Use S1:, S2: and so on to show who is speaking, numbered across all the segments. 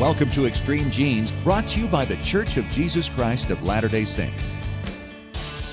S1: Welcome to Extreme Genes, brought to you by the Church of Jesus Christ of Latter-day Saints.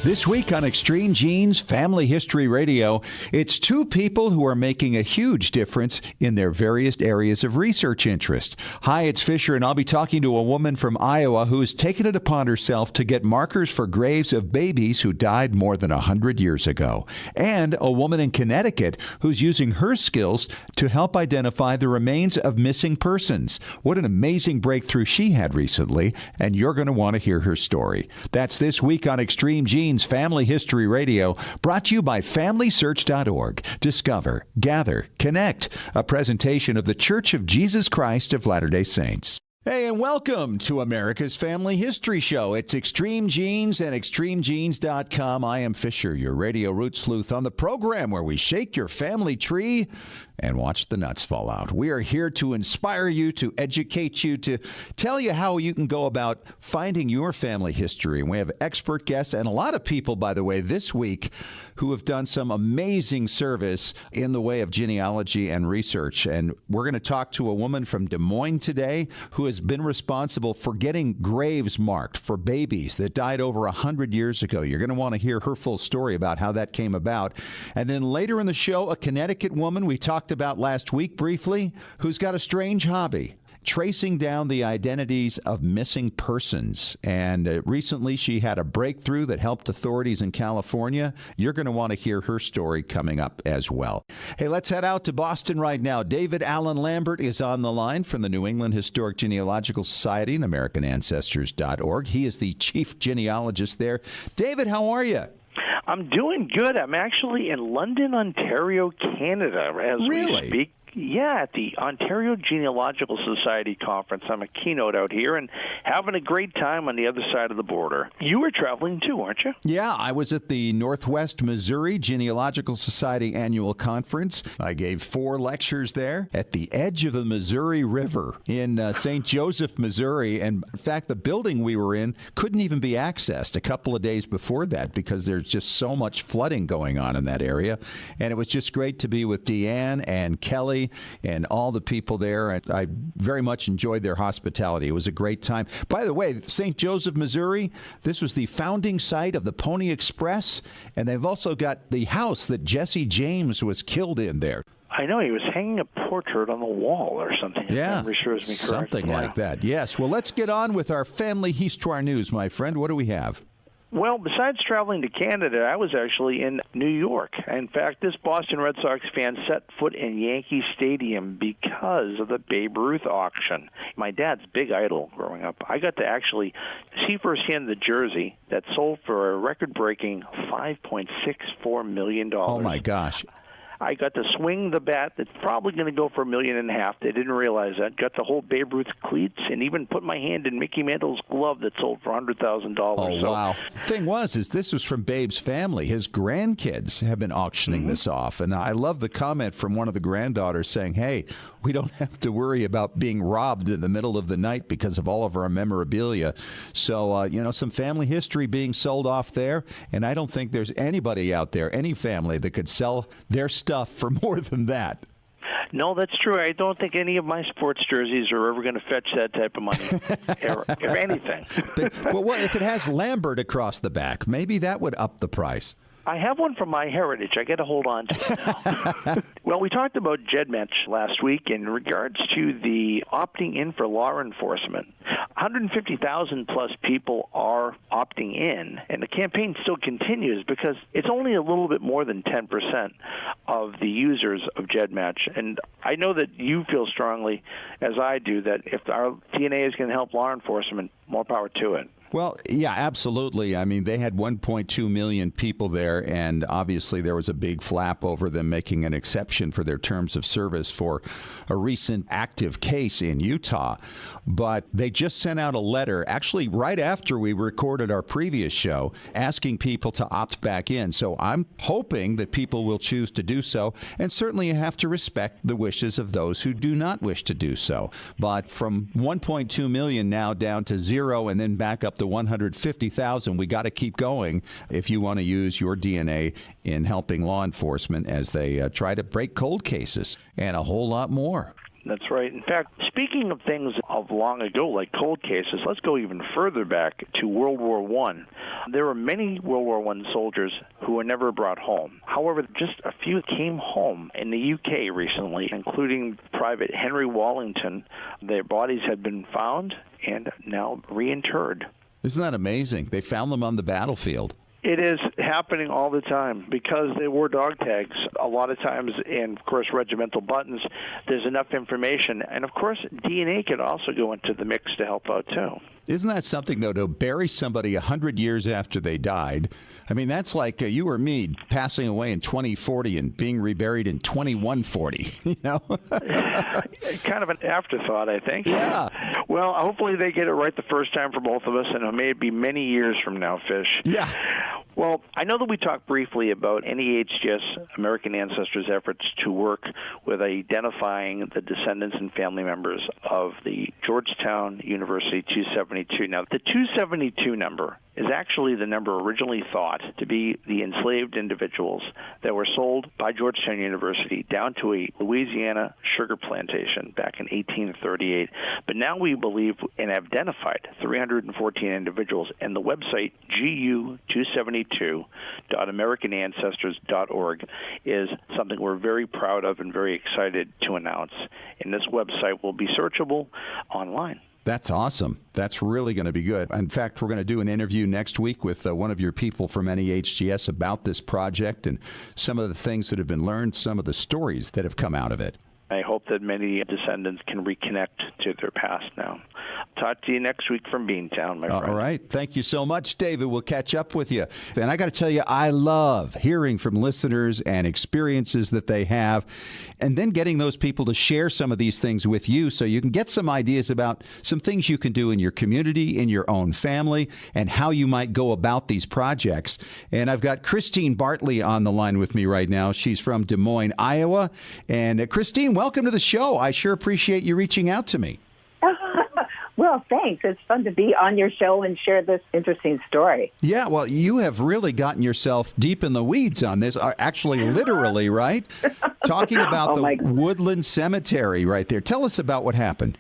S1: This week on Extreme Genes Family History Radio, it's two people who are making a huge difference in their various areas of research interest. Hi, it's Fisher, and I'll be talking to a woman from Iowa who has taken it upon herself to get markers for graves of babies who died more than 100 years ago. And a woman in Connecticut who's using her skills to help identify the remains of missing persons. What an amazing breakthrough she had recently, and you're going to want to hear her story. That's this week on Extreme Genes Family History Radio, brought to you by FamilySearch.org. Discover, gather, connect. A presentation of the Church of Jesus Christ of Latter-day Saints. Hey, and welcome to America's Family History Show. It's Extreme Genes and ExtremeGenes.com. I am Fisher, your radio root sleuth, on the program where we shake your family tree and watch the nuts fall out. We are here to inspire you, to educate you, to tell you how you can go about finding your family history. And we have expert guests and a lot of people, by the way, this week who have done some amazing service in the way of genealogy and research. And we're going to talk to a woman from Des Moines today who has been responsible for getting graves marked for babies that died over 100 years ago. You're going to want to hear her full story about how that came about. And then later in the show, a Connecticut woman we talked about last week briefly, who's got a strange hobby, tracing down the identities of missing persons. And recently she had a breakthrough that helped authorities in California. You're going to want to hear her story coming up as well. Hey, let's head out to Boston right now. David Allen Lambert is on the line from the New England Historic Genealogical Society and AmericanAncestors.org. He is the chief genealogist there. David, how are you?
S2: I'm doing good. I'm actually in London, Ontario, Canada, as we speak. Yeah, at the Ontario Genealogical Society conference. I'm a keynote out here and having a great time on the other side of the border. You were traveling too, aren't you?
S1: Yeah, I was at the Northwest Missouri Genealogical Society annual conference. I gave 4 lectures there at the edge of the Missouri River in St. Joseph, Missouri. And in fact, the building we were in couldn't even be accessed a couple of days before that because there's just so much flooding going on in that area. And it was just great to be with Deanne and Kelly and all the people there. I very much enjoyed their hospitality. It was a great time. By the way, St. Joseph, Missouri, this was the founding site of the Pony Express, and they've also got the house that Jesse James was killed in there.
S2: I know, he was hanging a portrait on the wall or something.
S1: Yeah,
S2: something
S1: like that. Yes. Well, let's get on with our family histoire news, my friend. What do we have?
S2: Well, besides traveling to Canada, I was actually in New York. In fact, this Boston Red Sox fan set foot in Yankee Stadium because of the Babe Ruth auction. My dad's big idol growing up. I got to actually see firsthand the jersey that sold for a record-breaking $5.64 million.
S1: Oh, my gosh.
S2: I got to swing the bat that's probably going to go for $1.5 million. They didn't realize that. Got to hold Babe Ruth cleats and even put my hand in Mickey Mantle's glove that sold for $100,000.
S1: Oh, wow. The thing was, this was from Babe's family. His grandkids have been auctioning this off. And I love the comment from one of the granddaughters saying, hey, we don't have to worry about being robbed in the middle of the night because of all of our memorabilia. So, some family history being sold off there. And I don't think there's anybody out there, any family, that could sell their stuff for more than that.
S2: No, that's true. I don't think any of my sports jerseys are ever going to fetch that type of money, or anything.
S1: But what if it has Lambert across the back? Maybe that would up the price.
S2: I have one from my heritage. I got to hold on to it now. Well, we talked about GEDmatch last week in regards to the opting in for law enforcement. 150,000 plus people are opting in, and the campaign still continues because it's only a little bit more than 10% of the users of GEDmatch. And I know that you feel strongly, as I do, that if our DNA is going to help law enforcement, more power to it.
S1: Well, yeah, absolutely. I mean, they had 1.2 million people there, and obviously there was a big flap over them making an exception for their terms of service for a recent active case in Utah. But they just sent out a letter, actually right after we recorded our previous show, asking people to opt back in. So I'm hoping that people will choose to do so, and certainly you have to respect the wishes of those who do not wish to do so. But from 1.2 million now down to 0 and then back up to 150,000, we got to keep going if you want to use your DNA in helping law enforcement as they try to break cold cases and a whole lot more.
S2: That's right. In fact, speaking of things of long ago, like cold cases, let's go even further back to World War I. There were many World War I soldiers who were never brought home. However, just a few came home in the UK recently, including Private Henry Wallington. Their bodies had been found and now reinterred.
S1: Isn't that amazing? They found them on the battlefield.
S2: It is happening all the time because they wore dog tags a lot of times, and of course regimental buttons. There's enough information, and of course DNA could also go into the mix to help out too.
S1: Isn't that something, though, to bury somebody 100 years after they died? I mean, that's like you or me passing away in 2040 and being reburied in 2140, you know?
S2: Kind of an afterthought, I think.
S1: Yeah.
S2: Well, hopefully they get it right the first time for both of us, and it may be many years from now, Fish.
S1: Yeah.
S2: Well, I know that we talked briefly about NEHGS American Ancestors' efforts to work with identifying the descendants and family members of the Georgetown University 272. Now, the 272 number is actually the number originally thought to be the enslaved individuals that were sold by Georgetown University down to a Louisiana sugar plantation back in 1838. But now we believe and have identified 314 individuals, and the website gu272.americanancestors.org is something we're very proud of and very excited to announce. And this website will be searchable online.
S1: That's awesome. That's really going to be good. In fact, we're going to do an interview next week with one of your people from NEHGS about this project and some of the things that have been learned, some of the stories that have come out of it.
S2: I hope that many descendants can reconnect to their past now. Talk to you next week from Beantown, my friend.
S1: All right. Thank you so much, David. We'll catch up with you. And I got to tell you, I love hearing from listeners and experiences that they have, and then getting those people to share some of these things with you so you can get some ideas about some things you can do in your community, in your own family, and how you might go about these projects. And I've got Christine Bartley on the line with me right now. She's from Des Moines, Iowa. And Christine, welcome to the show. I sure appreciate you reaching out to me.
S3: Well, thanks. It's fun to be on your show and share this interesting story.
S1: Yeah, well, you have really gotten yourself deep in the weeds on this, actually literally, right? Talking about the Woodland Cemetery right there. Tell us about what happened.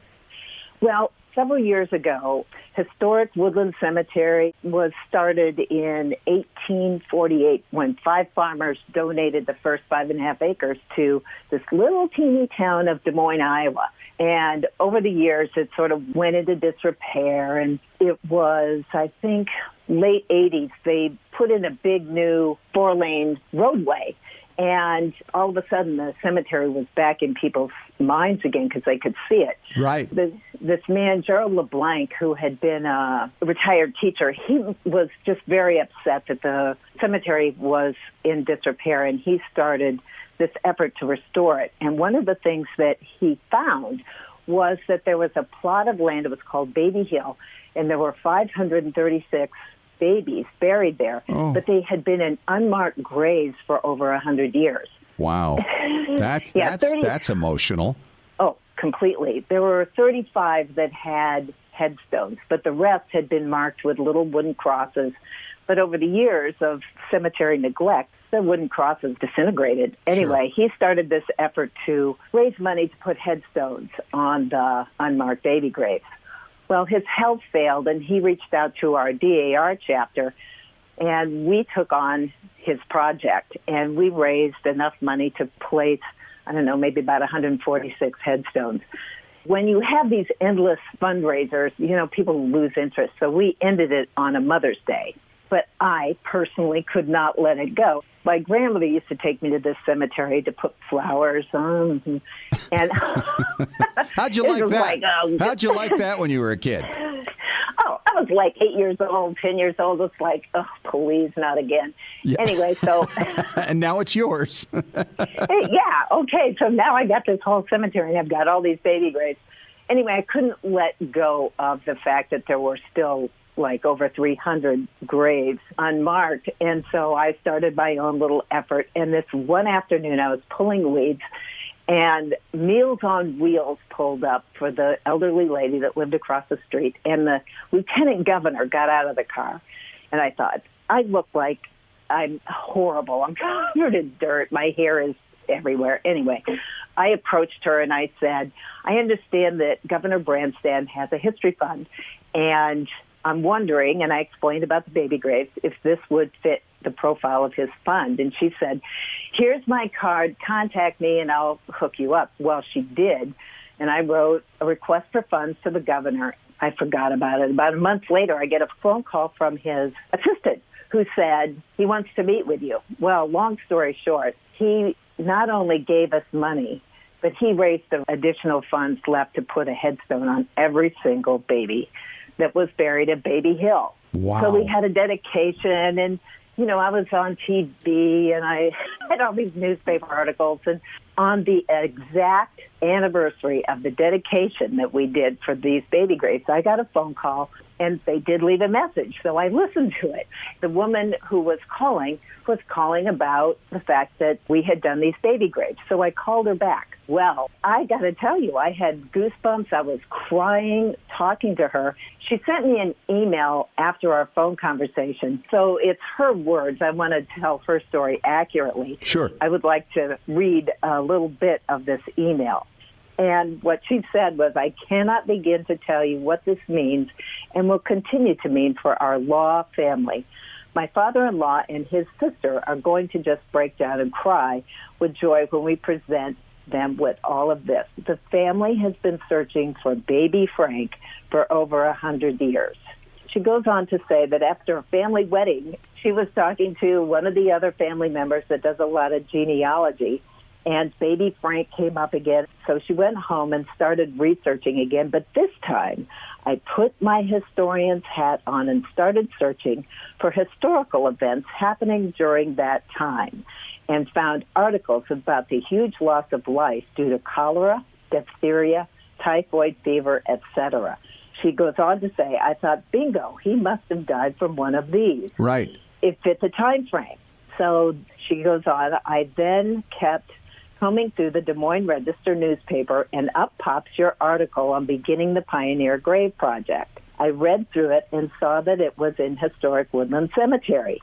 S3: Well, several years ago, historic Woodland Cemetery was started in 1848 when 5 farmers donated the first 5.5 acres to this little teeny town of Des Moines, Iowa. And over the years, it sort of went into disrepair, and it was, I think, late 80s, they put in a big new 4-lane roadway. And all of a sudden, the cemetery was back in people's minds again because they could see it.
S1: Right.
S3: This man, Gerald LeBlanc, who had been a retired teacher, he was just very upset that the cemetery was in disrepair, and he started this effort to restore it. And one of the things that he found was that there was a plot of land, it was called Baby Hill, and there were 536 babies buried there, but they had been in unmarked graves for over 100 years.
S1: Wow. That's emotional.
S3: Oh, completely. There were 35 that had headstones, but the rest had been marked with little wooden crosses. But over the years of cemetery neglect, the wooden crosses disintegrated. Anyway, He started this effort to raise money to put headstones on the unmarked baby graves. Well, his health failed, and he reached out to our DAR chapter, and we took on his project, and we raised enough money to place, I don't know, maybe about 146 headstones. When you have these endless fundraisers, you know, people lose interest, so we ended it on a Mother's Day. But I personally could not let it go. My grandmother used to take me to this cemetery to put flowers on. And
S1: how'd you like that? How'd you like that when you were a kid?
S3: Oh, I was like 8 years old, 10 years old. It's like, oh, please, not again. Yeah. Anyway, so.
S1: And now it's yours.
S3: Yeah, okay. So now I got this whole cemetery, and I've got all these baby graves. Anyway, I couldn't let go of the fact that there were still like over 300 graves unmarked. And so I started my own little effort. And this one afternoon, I was pulling weeds, and Meals on Wheels pulled up for the elderly lady that lived across the street. And the lieutenant governor got out of the car. And I thought, I look like I'm horrible. I'm covered in dirt. My hair is everywhere. Anyway, I approached her and I said, I understand that Governor Branstad has a history fund, and I'm wondering, and I explained about the baby graves, if this would fit the profile of his fund. And she said, here's my card, contact me and I'll hook you up. Well, she did. And I wrote a request for funds to the governor. I forgot about it. About a month later, I get a phone call from his assistant who said he wants to meet with you. Well, long story short, he not only gave us money, but he raised the additional funds left to put a headstone on every single baby that was buried at Baby Hill.
S1: Wow.
S3: So we had a dedication, and, you know, I was on TV, and I had all these newspaper articles, and on the exact anniversary of the dedication that we did for these baby graves, I got a phone call, and they did leave a message, so I listened to it. The woman who was calling about the fact that we had done these baby graves, so I called her back. Well, I got to tell you, I had goosebumps. I was crying, talking to her. She sent me an email after our phone conversation, so it's her words. I want to tell her story accurately.
S1: Sure.
S3: I would like to read a little bit of this email. And what she said was, I cannot begin to tell you what this means and will continue to mean for our Law family. My father-in-law and his sister are going to just break down and cry with joy when we present them with all of this. The family has been searching for baby Frank for over 100 years. She goes on to say that after a family wedding, she was talking to one of the other family members that does a lot of genealogy, and baby Frank came up again. So she went home and started researching again. But this time, I put my historian's hat on and started searching for historical events happening during that time, and found articles about the huge loss of life due to cholera, diphtheria, typhoid fever, etc. She goes on to say, I thought, bingo, he must have died from one of these.
S1: Right.
S3: It fit the time frame. So she goes on, I then kept combing through the Des Moines Register newspaper, and up pops your article on beginning the Pioneer Grave Project. I read through it and saw that it was in historic Woodland Cemetery.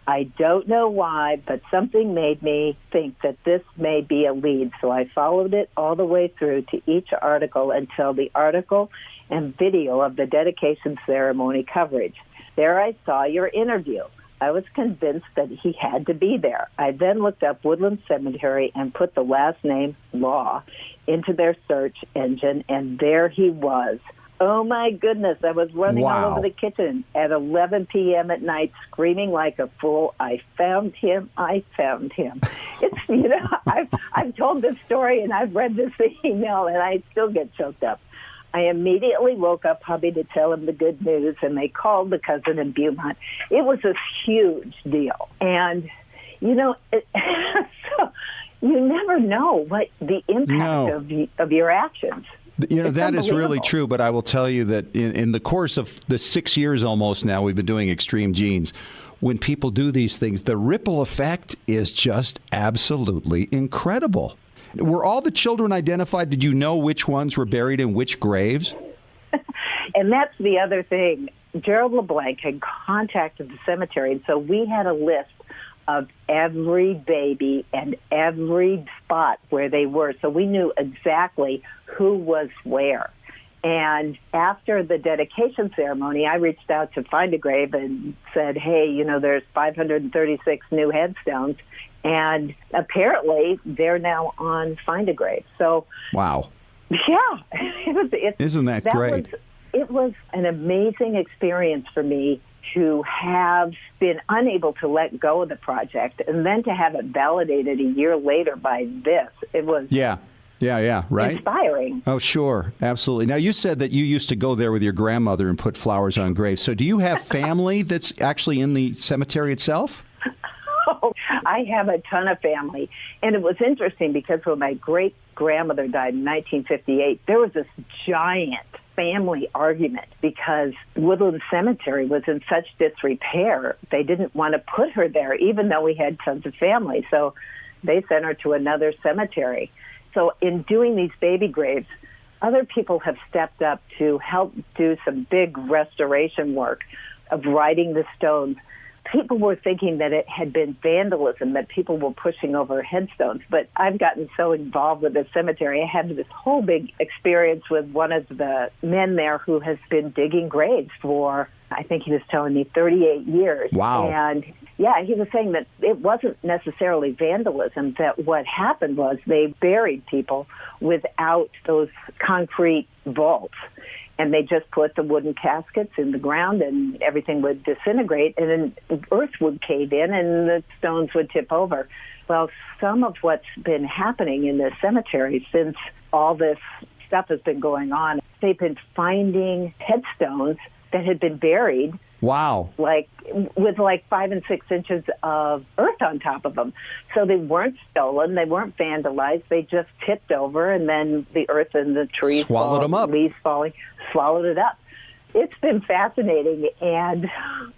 S3: I don't know why, but something made me think that this may be a lead, so I followed it all the way through to each article until the article and video of the dedication ceremony coverage. There I saw your interview. I was convinced that he had to be there. I then looked up Woodland Cemetery and put the last name, Law, into their search engine, and there he was. Oh, my goodness. I was running all over the kitchen at 11 p.m. at night, screaming like a fool. I found him. I found him. It's, you know, I've told this story and I've read this email and I still get choked up. I immediately woke up hubby to tell him the good news, and they called the cousin in Beaumont. It was a huge deal. And, you know, so you never know what the impact of your actions.
S1: You know,
S3: it's
S1: that is really true, but I will tell you that in the course of the 6 years almost now we've been doing Extreme Genes, when people do these things, the ripple effect is just absolutely incredible. Were all the children identified? Did you know which ones were buried in which graves?
S3: And that's the other thing. Gerald LeBlanc had contacted the cemetery, and so we had a list of every baby and every spot where they were. So we knew exactly who was where. And after the dedication ceremony, I reached out to Find a Grave and said, hey, you know, there's 536 new headstones. And apparently they're now on Find a Grave. So,
S1: wow.
S3: Yeah.
S1: Isn't that great?
S3: It was an amazing experience for me to have been unable to let go of the project and then to have it validated a year later by this. It was right. Inspiring.
S1: Oh, sure. Absolutely. Now, you said that you used to go there with your grandmother and put flowers on graves. So do you have family that's actually in the cemetery itself?
S3: Oh, I have a ton of family. And it was interesting because when my great-grandmother died in 1958, there was this giant family argument because Woodland Cemetery was in such disrepair. They didn't want to put her there, even though we had tons of family. So they sent her to another cemetery. So in doing these baby graves, other people have stepped up to help do some big restoration work of writing the stones. people were thinking that it had been vandalism, that people were pushing over headstones. But I've gotten so involved with the cemetery. I had this whole big experience with one of the men there who has been digging graves for, I think he was telling me, 38 years.
S1: Wow.
S3: And yeah, he was saying that it wasn't necessarily vandalism, that what happened was they buried people without those concrete vaults. And they just put the wooden caskets in the ground and everything would disintegrate and then earth would cave in and the stones would tip over. Well, some of what's been happening in the cemetery since all this stuff has been going on, they've been finding headstones that had been buried.
S1: Wow.
S3: With 5 and 6 inches of earth on top of them. So they weren't stolen, they weren't vandalized, they just tipped over and then the earth and the trees
S1: swallowed them up.
S3: Leaves falling, swallowed it up. It's been fascinating, and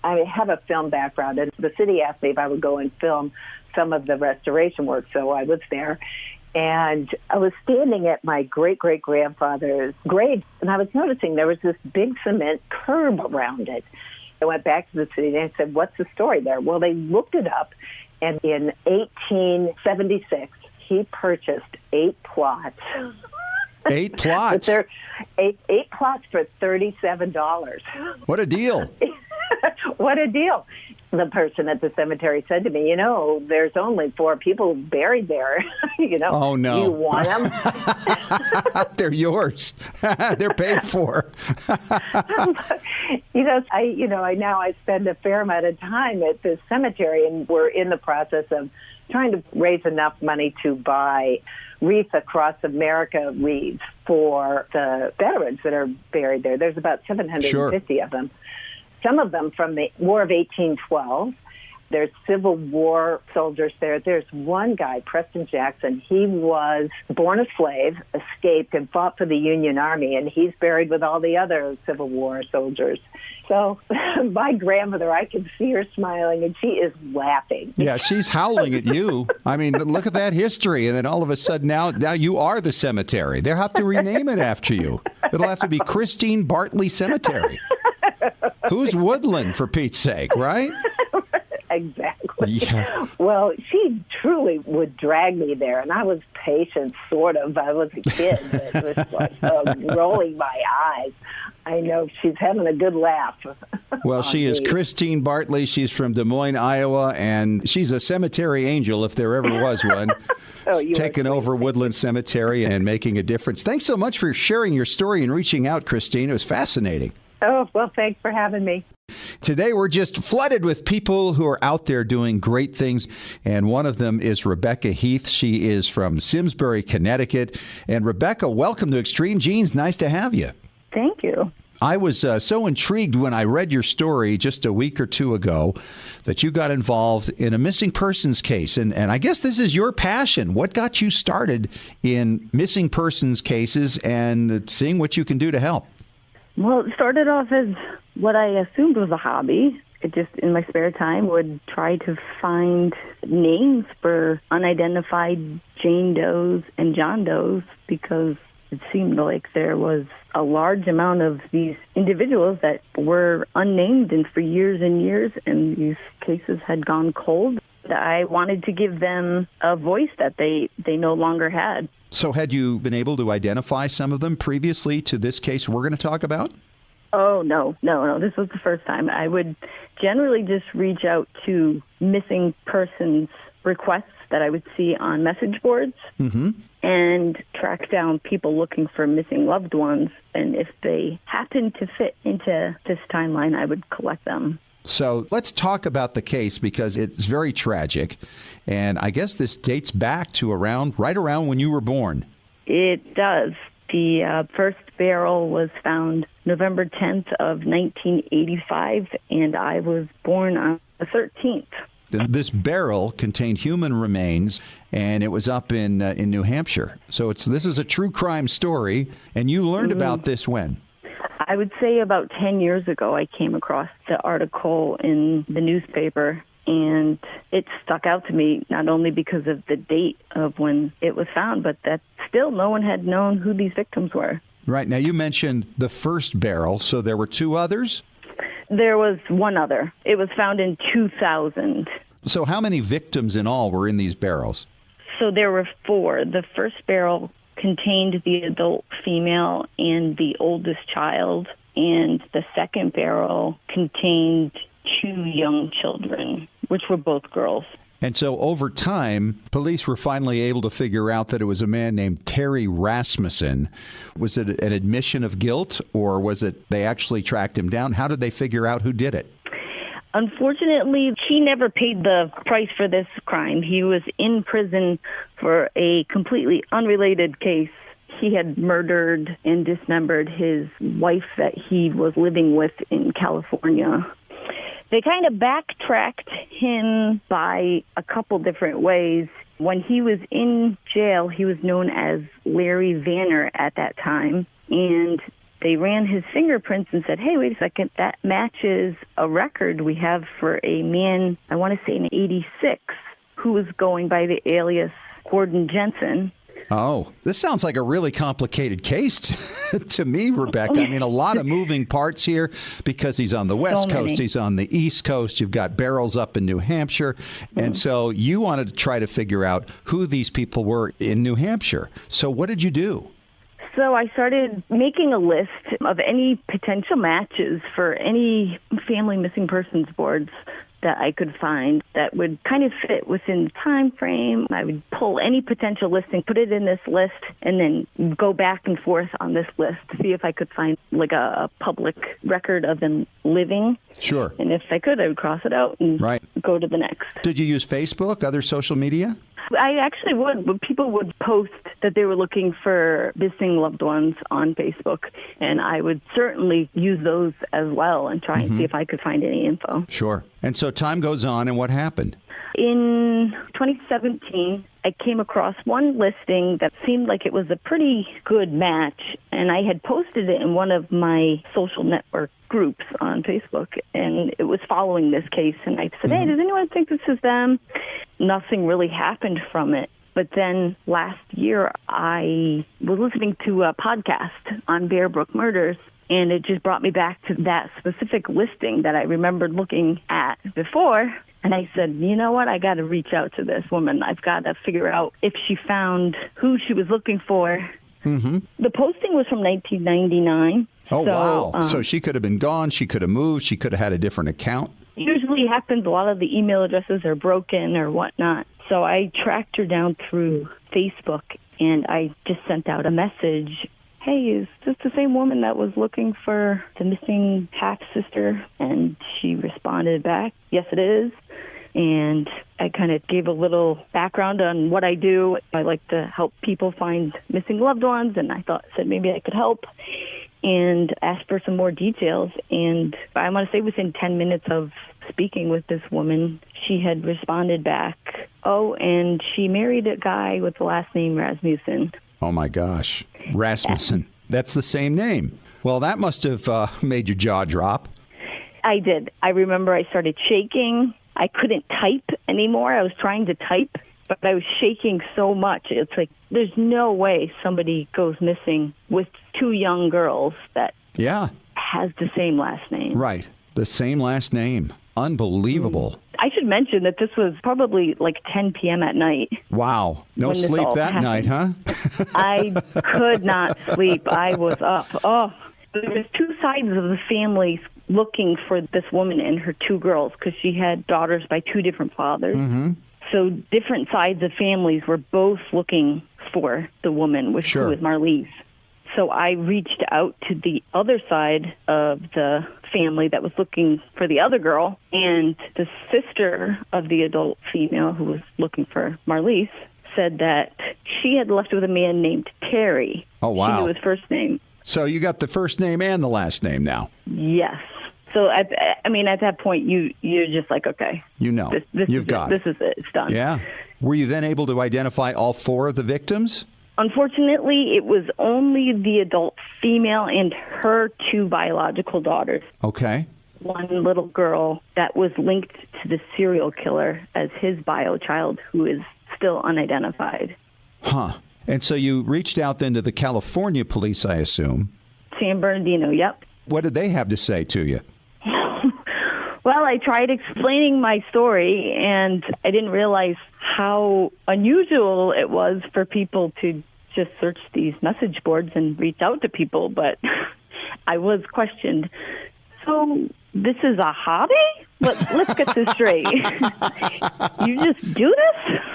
S3: I have a film background, and the city asked me if I would go and film some of the restoration work, so I was there. And I was standing at my great-great-grandfather's grave, and I was noticing there was this big cement curb around it. I went back to the city and I said, what's the story there? Well, they looked it up, and in 1876, he purchased 8 plots.
S1: 8 plots?
S3: eight plots for $37.
S1: What a deal.
S3: What a deal. The person at the cemetery said to me, there's only 4 people buried there.
S1: Oh, no.
S3: Do you want them?
S1: They're yours. They're paid for.
S3: I spend a fair amount of time at the cemetery, and we're in the process of trying to raise enough money to buy Wreath Across America wreaths for the veterans that are buried there. There's about 750 of them. Some of them from the War of 1812. There's Civil War soldiers there. There's one guy, Preston Jackson. He was born a slave, escaped, and fought for the Union Army, and he's buried with all the other Civil War soldiers. So my grandmother, I can see her smiling, and she is laughing.
S1: Yeah, she's howling at you. I mean, look at that history. And then all of a sudden, now you are the cemetery. They'll have to rename it after you. It'll have to be Christine Bartley Cemetery. Who's Woodland, for Pete's sake, right?
S3: Exactly.
S1: Yeah.
S3: Well, she truly would drag me there, and I was patient, sort of. I was a kid. It was like rolling my eyes. I know she's having a good laugh.
S1: Well, she is Christine Bartley. She's from Des Moines, Iowa, and she's a cemetery angel, if there ever was one. Taking over Woodland Cemetery and making a difference. Thanks so much for sharing your story and reaching out, Christine. It was fascinating.
S3: Oh, well, thanks for having me.
S1: Today, we're just flooded with people who are out there doing great things, and one of them is Rebecca Heath. She is from Simsbury, Connecticut. And Rebecca, welcome to Extreme Genes. Nice to have you.
S4: Thank you.
S1: I was so intrigued when I read your story just a week or two ago that you got involved in a missing persons case. And I guess this is your passion. What got you started in missing persons cases and seeing what you can do to help?
S4: Well, it started off as what I assumed was a hobby. It just, in my spare time, would try to find names for unidentified Jane Does and John Does because it seemed like there was a large amount of these individuals that were unnamed and for years and years, and these cases had gone cold. I wanted to give them a voice that they no longer had.
S1: So had you been able to identify some of them previously to this case we're going to talk about?
S4: Oh, no. This was the first time. I would generally just reach out to missing persons requests that I would see on message boards and track down people looking for missing loved ones. And if they happen to fit into this timeline, I would collect them.
S1: So let's talk about the case because it's very tragic. And I guess this dates back to right around when you were born. It
S4: does. The first barrel was found November 10th of 1985, and I was born on the 13th.
S1: This barrel contained human remains, and it was up in New Hampshire. So this is a true crime story, and you learned about this when?
S4: I would say about 10 years ago, I came across the article in the newspaper, and it stuck out to me not only because of the date of when it was found, but that still no one had known who these victims were.
S1: Right. Now, you mentioned the first barrel, so there were 2 others?
S4: There was one other. It was found in 2000.
S1: So how many victims in all were in these barrels?
S4: So there were 4. The first barrel contained the adult female and the oldest child, and the second barrel contained 2 young children, which were both girls.
S1: And so over time, police were finally able to figure out that it was a man named Terry Rasmussen. Was it an admission of guilt, or was it they actually tracked him down? How did they figure out who did it?
S4: Unfortunately, he never paid the price for this crime. He was in prison for a completely unrelated case. He had murdered and dismembered his wife that he was living with in California. They kind of backtracked him by a couple different ways. When he was in jail, he was known as Larry Vanner at that time, and they ran his fingerprints and said, hey, wait a second, that matches a record we have for a man, I want to say in 86, who was going by the alias Gordon Jensen.
S1: Oh, this sounds like a really complicated case to me, Rebecca. I mean, a lot of moving parts here because he's on the West Coast, he's on the East Coast, you've got barrels up in New Hampshire. And so you wanted to try to figure out who these people were in New Hampshire. So what did you do?
S4: So I started making a list of any potential matches for any family missing persons boards that I could find that would kind of fit within the time frame. I would pull any potential listing, put it in this list, and then go back and forth on this list to see if I could find like a public record of them living.
S1: Sure.
S4: And if I could, I would cross it out and go to the next.
S1: Did you use Facebook, other social media?
S4: I actually would, but people would post that they were looking for missing loved ones on Facebook, and I would certainly use those as well and try and see if I could find any info.
S1: Sure. And so time goes on, and what happened?
S4: In 2017, I came across one listing that seemed like it was a pretty good match, and I had posted it in one of my social network groups on Facebook, and it was following this case, and I said, hey, does anyone think this is them? Nothing really happened from it. But then last year, I was listening to a podcast on Bear Brook murders, and it just brought me back to that specific listing that I remembered looking at before. And I said, you know what? I got to reach out to this woman. I've got to figure out if she found who she was looking for. The posting was from 1999.
S1: Oh, wow. So she could have been gone. She could have moved. She could have had a different account.
S4: Usually happens. A lot of the email addresses are broken or whatnot. So I tracked her down through Facebook, and I just sent out a message. Hey, is this the same woman that was looking for the missing half-sister? And she responded back, yes, it is. And I kind of gave a little background on what I do. I like to help people find missing loved ones, and I said maybe I could help and asked for some more details. And I want to say within 10 minutes of speaking with this woman, she had responded back, oh, and she married a guy with the last name Rasmussen.
S1: Oh, my gosh. Rasmussen. That's the same name. Well, that must have made your jaw drop.
S4: I did. I remember I started shaking. I couldn't type anymore. I was trying to type, but I was shaking so much. It's like, there's no way somebody goes missing with 2 young girls that has the same last name.
S1: Right. The same last name. Unbelievable.
S4: I should mention that this was probably like 10 p.m. at night.
S1: Wow. No sleep that night, huh?
S4: I could not sleep. I was up. Oh, there was 2 sides of the family looking for this woman and her 2 girls because she had daughters by 2 different fathers. So different sides of families were both looking for the woman, which was Marlise. So I reached out to the other side of the family that was looking for the other girl, and the sister of the adult female who was looking for Marlise said that she had left with a man named Terry.
S1: Oh, wow.
S4: She knew his first name.
S1: So you got the first name and the last name now.
S4: Yes. So, at that point, you're just like, okay.
S1: You know.
S4: This
S1: You've got it.
S4: This is it. It's done.
S1: Yeah. Were you then able to identify all 4 of the victims?
S4: Unfortunately, it was only the adult female and her 2 biological daughters.
S1: Okay.
S4: One little girl that was linked to the serial killer as his bio child, who is still unidentified.
S1: Huh. And so you reached out then to the California police, I assume.
S4: San Bernardino, yep.
S1: What did they have to say to you?
S4: Well, I tried explaining my story, and I didn't realize how unusual it was for people to just search these message boards and reach out to people, but I was questioned. So this is a hobby? Let's get this straight. You just do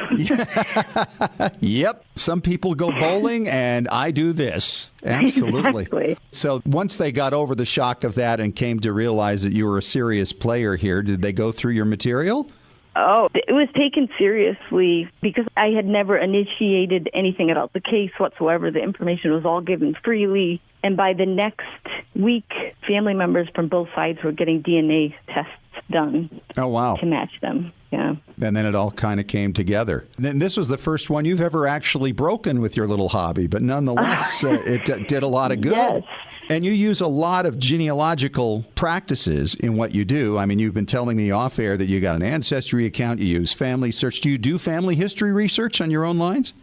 S4: this?
S1: Yep. Some people go bowling, and I do this. Absolutely.
S4: Exactly.
S1: So once they got over the shock of that and came to realize that you were a serious player here, did they go through your material?
S4: Oh, it was taken seriously because I had never initiated anything about the case whatsoever. The information was all given freely. And by the next week, family members from both sides were getting DNA tests done.
S1: Oh, wow.
S4: To match them. Yeah.
S1: And then it all kind of came together. And then this was the first one you've ever actually broken with your little hobby, but nonetheless, it did a lot of good.
S4: Yes.
S1: And you use a lot of genealogical practices in what you do. I mean, you've been telling me off air that you got an ancestry account, you use family search. Do you do family history research on your own lines?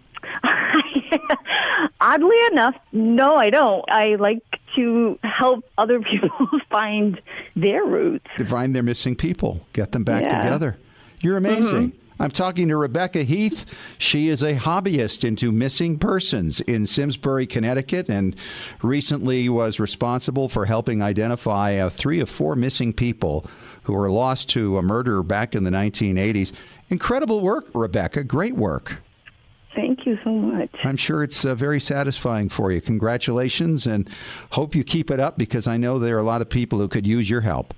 S4: Oddly enough, no, I don't. I like to help other people find their roots.
S1: To find their missing people, get them back together. You're amazing. Mm-hmm. I'm talking to Rebecca Heath. She is a hobbyist into missing persons in Simsbury, Connecticut, and recently was responsible for helping identify 3 of 4 missing people who were lost to a murder back in the 1980s. Incredible work, Rebecca. Great work.
S4: Thank you so much.
S1: I'm sure it's very satisfying for you. Congratulations, and hope you keep it up because I know there are a lot of people who could use your help.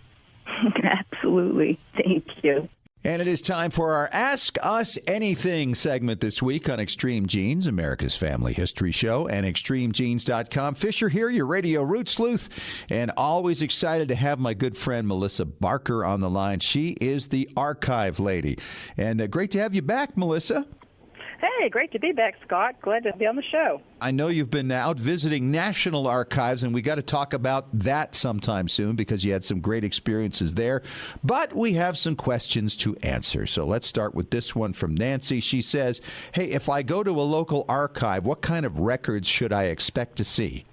S4: Absolutely. Thank you.
S1: And it is time for our Ask Us Anything segment this week on Extreme Genes, America's Family History Show, and ExtremeGenes.com. Fisher here, your radio root sleuth, and always excited to have my good friend Melissa Barker on the line. She is the archive lady. And great to have you back, Melissa.
S5: Hey, great to be back, Scott. Glad to be on the show.
S1: I know you've been out visiting national archives, and we got to talk about that sometime soon because you had some great experiences there. But we have some questions to answer. So let's start with this one from Nancy. She says, hey, if I go to a local archive, what kind of records should I expect to see?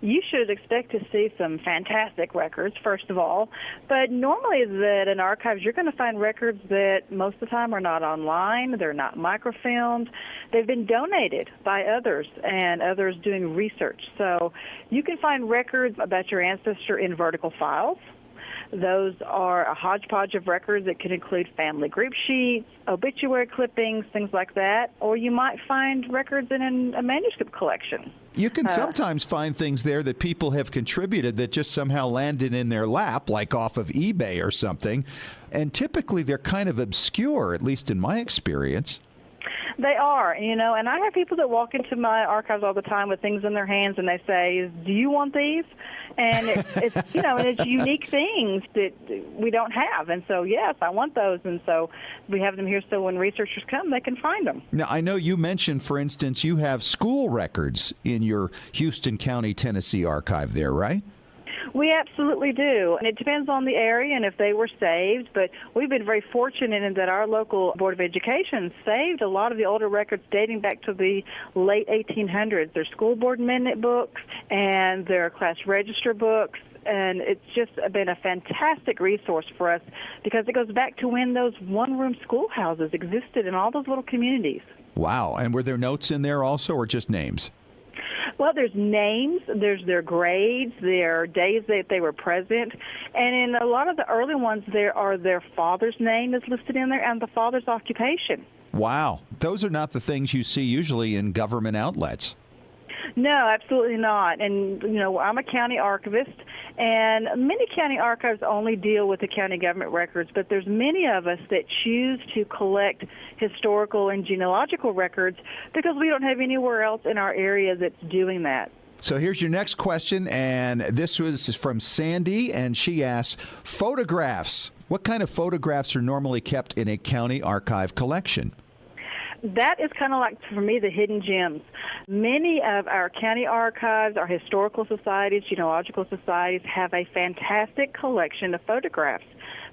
S5: You should expect to see some fantastic records, first of all. But normally that in archives, you're going to find records that most of the time are not online. They're not microfilmed. They've been donated by others and others doing research. So you can find records about your ancestor in vertical files. Those are a hodgepodge of records that could include family group sheets, obituary clippings, things like that. Or you might find records in a manuscript collection.
S1: You can sometimes find things there that people have contributed that just somehow landed in their lap, like off of eBay or something. And typically they're kind of obscure, at least in my experience.
S5: They are, and I have people that walk into my archives all the time with things in their hands, and they say, do you want these? And it's and it's unique things that we don't have. And so, yes, I want those. And so we have them here so when researchers come, they can find them.
S1: Now, I know you mentioned, for instance, you have school records in your Houston County, Tennessee archive there, right?
S5: We absolutely do. And it depends on the area and if they were saved. But we've been very fortunate in that our local Board of Education saved a lot of the older records dating back to the late 1800s. Their school board minute books and their class register books. And it's just been a fantastic resource for us because it goes back to when those one-room schoolhouses existed in all those little communities.
S1: Wow. And were there notes in there also or just names?
S5: Well, there's names, there's their grades, their days that they were present, and in a lot of the early ones, there are their father's name is listed in there and the father's occupation.
S1: Wow. Those are not the things you see usually in government outlets.
S5: No, absolutely not. And, I'm a county archivist, and many county archives only deal with the county government records, but there's many of us that choose to collect historical and genealogical records because we don't have anywhere else in our area that's doing that.
S1: So here's your next question, and this was from Sandy, and she asks, photographs. What kind of photographs are normally kept in a county archive collection?
S5: That is kind of like, for me, the hidden gems. Many of our county archives, our historical societies, genealogical societies have a fantastic collection of photographs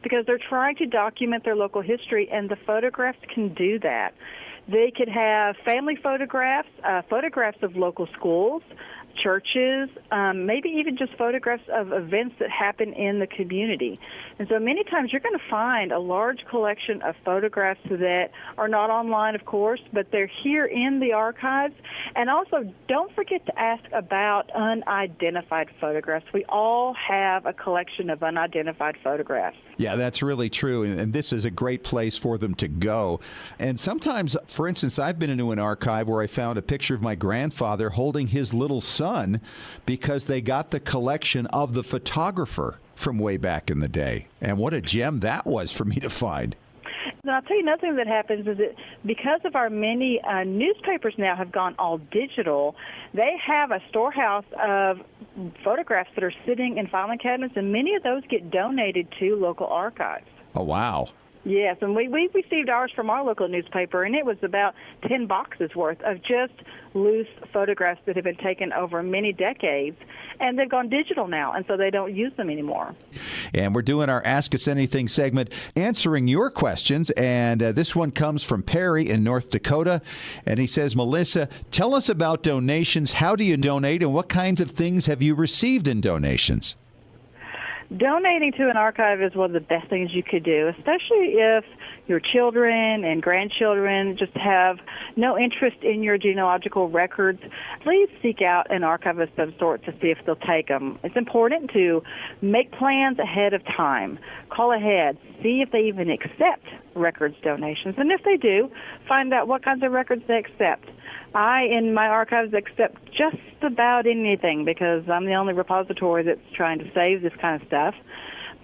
S5: because they're trying to document their local history, and the photographs can do that. They could have family photographs, photographs of local schools, churches, maybe even just photographs of events that happen in the community. And so many times you're going to find a large collection of photographs that are not online, of course, but they're here in the archives. And also, don't forget to ask about unidentified photographs. We all have a collection of unidentified photographs.
S1: Yeah, that's really true. And this is a great place for them to go. And sometimes, for instance, I've been into an archive where I found a picture of my grandfather holding his little son because they got the collection of the photographer from way back in the day. And what a gem that was for me to find.
S5: And I'll tell you another thing that happens is that because of our many newspapers now have gone all digital, they have a storehouse of photographs that are sitting in filing cabinets, and many of those get donated to local archives.
S1: Oh, wow.
S5: Yes, and we received ours from our local newspaper, and it was about 10 boxes worth of just loose photographs that have been taken over many decades, and they've gone digital now, and so they don't use them anymore.
S1: And we're doing our Ask Us Anything segment, answering your questions, and this one comes from Perry in North Dakota, and he says, Melissa, tell us about donations. How do you donate, and what kinds of things have you received in donations?
S5: Donating to an archive is one of the best things you could do, especially if your children and grandchildren just have no interest in your genealogical records. Please seek out an archive of some sort to see if they'll take them. It's important to make plans ahead of time. Call ahead. See if they even accept records donations. And if they do, find out what kinds of records they accept. I, in my archives, accept just about anything because I'm the only repository that's trying to save this kind of stuff.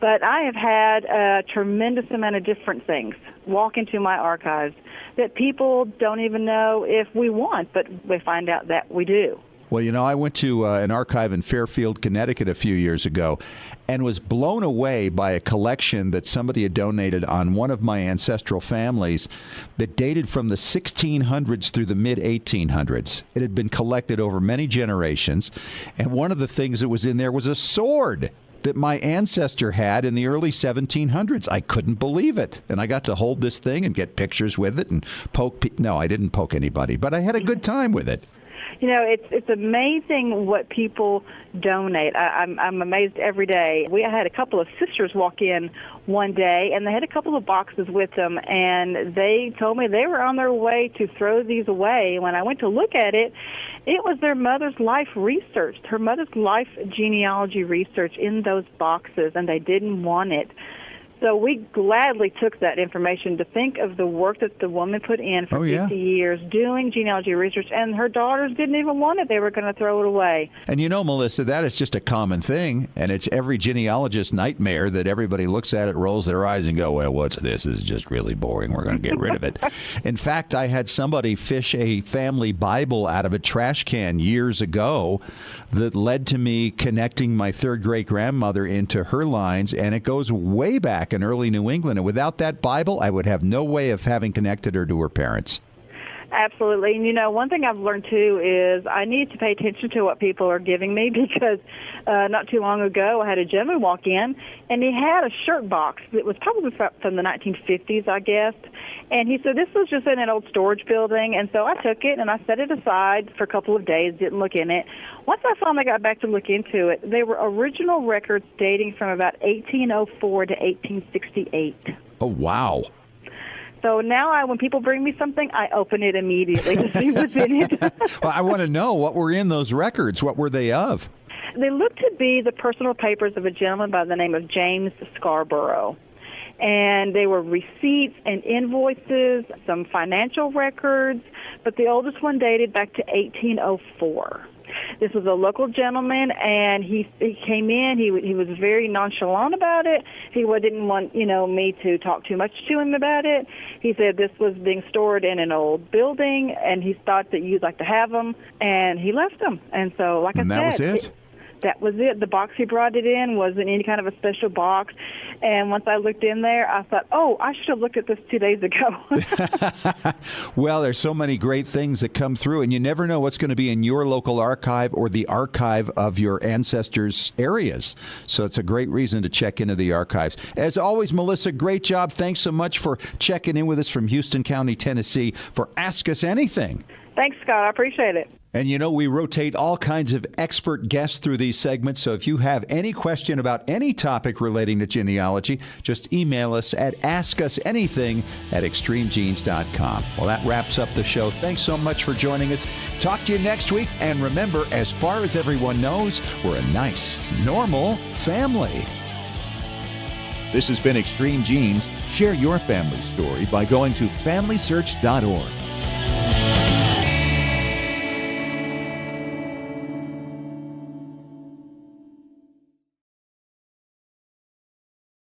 S5: But I have had a tremendous amount of different things walk into my archives that people don't even know if we want, but we find out that we do.
S1: Well, you know, I went to an archive in Fairfield, Connecticut a few years ago and was blown away by a collection that somebody had donated on one of my ancestral families that dated from the 1600s through the mid-1800s. It had been collected over many generations, and one of the things that was in there was a sword that my ancestor had in the early 1700s. I couldn't believe it. And I got to hold this thing and get pictures with it and poke. No, I didn't poke anybody, but I had a good time with it.
S5: You know, it's amazing what people donate. I'm amazed every day. I had a couple of sisters walk in one day, and they had a couple of boxes with them, and they told me they were on their way to throw these away. When I went to look at it, it was their mother's life research, her mother's life genealogy research in those boxes, and they didn't want it. So we gladly took that information to think of the work that the woman put in for 50 years doing genealogy research, and her daughters didn't even want it. They were going to throw it away.
S1: And you know, Melissa, that is just a common thing, and it's every genealogist's nightmare that everybody looks at it, rolls their eyes, and go, well, what's this? This is just really boring. We're going to get rid of it. In fact, I had somebody fish a family Bible out of a trash can years ago that led to me connecting my third great-grandmother into her lines, and it goes way back in early New England. And without that Bible, I would have no way of having connected her to her parents.
S5: Absolutely. And, you know, one thing I've learned, too, is I need to pay attention to what people are giving me because not too long ago I had a gentleman walk in, and he had a shirt box that was probably from the 1950s, I guess. And he said this was just in an old storage building. And so I took it and I set it aside for a couple of days, didn't look in it. Once I finally got back to look into it, they were original records dating from about 1804 to 1868.
S1: Oh, wow.
S5: So now when people bring me something, I open it immediately to see what's in it.
S1: Well, I want to know what were in those records. What were they of?
S5: They look to be the personal papers of a gentleman by the name of James Scarborough. And they were receipts and invoices, some financial records, but the oldest one dated back to 1804. This was a local gentleman, and he came in. He was very nonchalant about it. He didn't want me to talk too much to him about it. He said this was being stored in an old building, and he thought that you'd like to have them, and he left them. And so, like I said,
S1: that was it.
S5: That was it. The box he brought it in wasn't any kind of a special box. And once I looked in there, I thought, oh, I should have looked at this 2 days ago.
S1: Well, there's so many great things that come through, and you never know what's going to be in your local archive or the archive of your ancestors' areas. So it's a great reason to check into the archives. As always, Melissa, great job. Thanks so much for checking in with us from Houston County, Tennessee for Ask Us Anything.
S5: Thanks, Scott. I appreciate it.
S1: And you know, we rotate all kinds of expert guests through these segments, so if you have any question about any topic relating to genealogy, just email us at askusanything@extremegenes.com. Well, that wraps up the show. Thanks so much for joining us. Talk to you next week, and remember, as far as everyone knows, we're a nice, normal family. This has been Extreme Genes. Share your family story by going to FamilySearch.org.